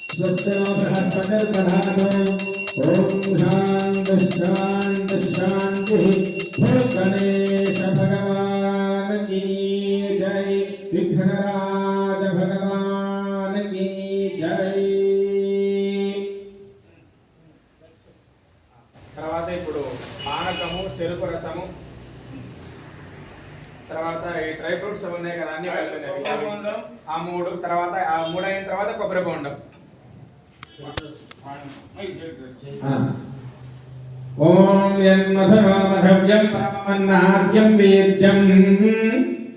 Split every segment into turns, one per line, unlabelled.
स्वस्तिनो बृहस्पतिर्दधातु ओम शांति शांति शांति गणेश भगवान की जय विघ्नराज भगवान की जय తర్వాత ఇప్పుడు పానకము చెరుకు రసము తర్వాత ఈ డ్రై ఫ్రూట్స్ ఉన్నాయి కదా అన్ని కలిపినవి ఆ మూడు తర్వాత ఆ మూడు అయిన తర్వాత కొబ్బరి బొండం ఓం యన్మధురో మధవ్యం పరమన్నాద్యం వీర్యం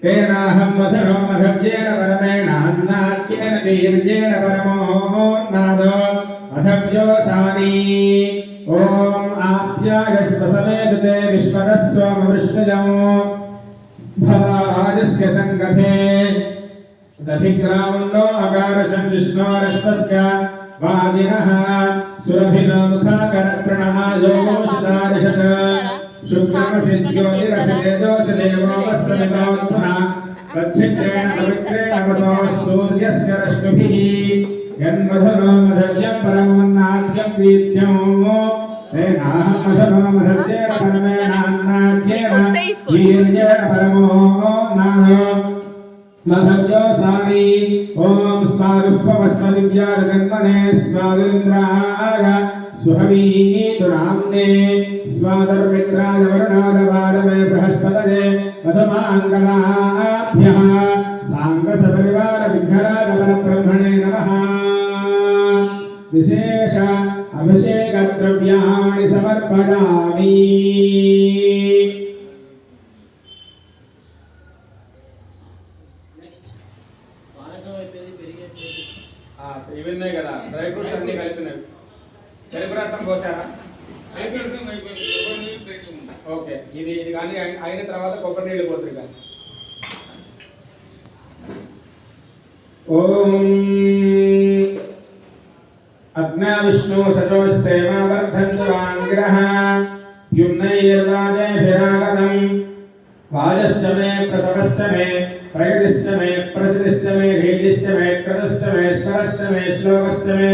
తేనాహం మధురో మధవ్యేన పరమేణాన్నాద్యేన వీర్యేణ పరమోన్నాదో మధవ్యోసాని ఓం ఆప్యాయస్వ సమేతే విశ్వదస్వం విష్ణుజం భవాజస్య సంగతే దధిగ్రామంలో అగారశం విష్ణోరశ్వస్య వాజినః సురభిలో ముఖాకర ప్రణమాయోషదారిషత్ శుక్రమసిజ్యోతిరసితేజోషదేవో వస్సమితోత్పున తచ్చిత్రేణ పవిత్రేణ వసో సూర్యస్య రశ్మిభిః యన్మధునో మధవ్యం పరమన్నాద్యం వీద్యం తేనాహం మధునో మధవ్యేన పరమేణాన్నాద్యేన వీర్యేణ పరమో నాదో మధవ్యోసాని ఓం స్వాదుష్పవస్మదివ్యాజన్మనే స్వాదుంద్రాయ సుహవీతురామ్నే స్వాదర్మిత్రాయ వరుణాదవాదమే బృహస్పతయే మధుమాంగళాభ్యః సాంగసపరివార విఘ్నరాజ పరబ్రహ్మణే నమః విశేష అభిషేక ద్రవ్యాణి సమర్పయామి ఇవన్నీ కదా డ్రై ఫ్రూట్స్ అన్ని కలిపినవి చెరుకు రసం పోసారా ఓకే ఇది ఇది కానీ అయిన తర్వాత కొబ్బరి నీళ్ళు పోతుంది కానీ ఓం అగ్నా విష్ణు సజోష సేవావర్ధంతువాంగ్రహ యుమ్నైర్వాజేభిరాగతం వాజశ్చ మే ప్రసవశ్చ మే ప్రయతిశ్చ మే ప్రసిద్ధిశ్చ మే వీర్యశ్చ మే క్రతుశ్చ మే స్వరశ్చ మే శ్లోకశ్చ మే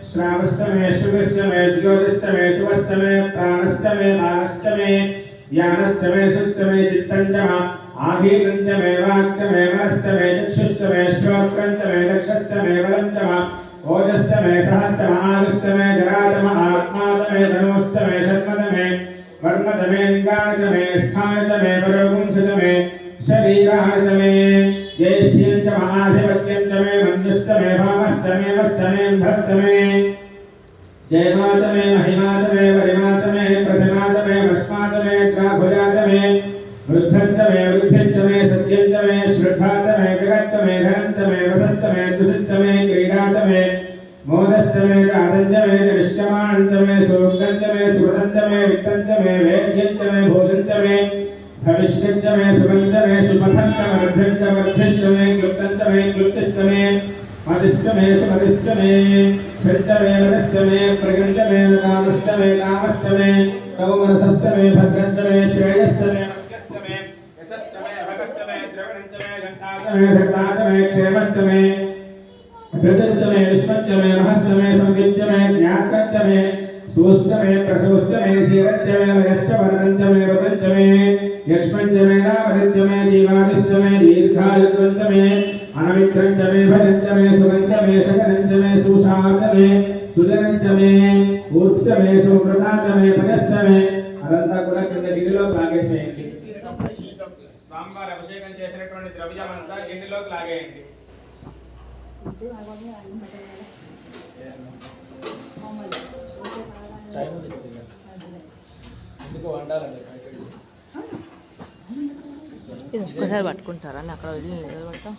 శ్రావశ్చ మే శృతిశ్చ మే జ్యోతిశ్చ మే శుభశ్చ మే ప్రాణశ్చ మే మానశ్చ మే జ్ఞానశ్చ మే సుశ్చ మే చిత్తంచ మా ఆధీనంచ మే వాక్చ మే మనశ్చ మే చక్షుశ్చ మే శ్రోత్రంచ మే దక్షశ్చ మే బలంచ మా ఓజశ్చ మే సహశ్చ మహానుశ్చ మే జరాచ మ ఆత్మాచ మే ధనుశ్చ మే షణ్మచ మే వర్మచ మే లింగాచ మే స్థానచ మే పరోపుంసచ మే शरीराणि च मे ज्येष्ठ्यं च महाधिपत्यं च मे मन्युश्च मे भामश्च मे वश्च मे भश्च मे जयमा च मे महिमा च मे वरिमा च मे प्रतिमा च मे भस्मा च मे द्राभुजा च मे वृद्धं च मे वृद्धिश्च मे सत्यं च मे श्रद्धा च मे जगच्च मे धनं च मे वसश्च मे दुषिश्च मे क्रीडा च मे मोदश्च मे जातं च मे विश्यमानं च मे सूक्तं च मे सुभदं च मे वित्तं च मे वेद्यं च मे भोजं च मे भविष्यच्च मे सुभञ्च मे सुपथञ्च वर्धिञ्च वर्धिश्च मे क्लुप्तञ्च मे क्लुप्तिश्च मे मदिश्च मे सुमदिश्च मे षट्च मे वदश्च मे प्रगञ्च मे नामश्च मे नामश्च मे सौमनसश्च मे भद्रञ्च मे श्रेयश्च मे मस्यश्च मे यशश्च मे भगश्च मे द्रविणञ्च मे गन्ताश्च मे धर्ताश्च मे क्षेमश्च मे धृतिश्च मे विश्वञ्च मे महश्च मे संविच्च मे ज्ञात्रञ्च मे सूश्च मे प्रसूश्च मे धीरञ्च मे लयश्च वरदञ्च मे वदञ्च मे यक्ष्मञ्च मे रामदञ्च मे जीवादिश्च मे दीर्घायुत्वञ्च मे अनमित्रञ्च मे भजञ्च मे सुगञ्च मे शकनञ्च मे सुषाच मे सुजनञ्च मे ऊर्च मे सुकृताच मे पदश्च मे అదంతా కూడా కింద గిన్నెలోకి లాగేసేయండి స్వామివారి అభిషేకం చేసినటువంటి ద్రవ్యమంతా గిన్నెలోకి లాగేయండి ఎందుకు వండాలండి
ఇది ఒక్కసారి పట్టుకుంటారా అక్కడ వదిలి పడతాం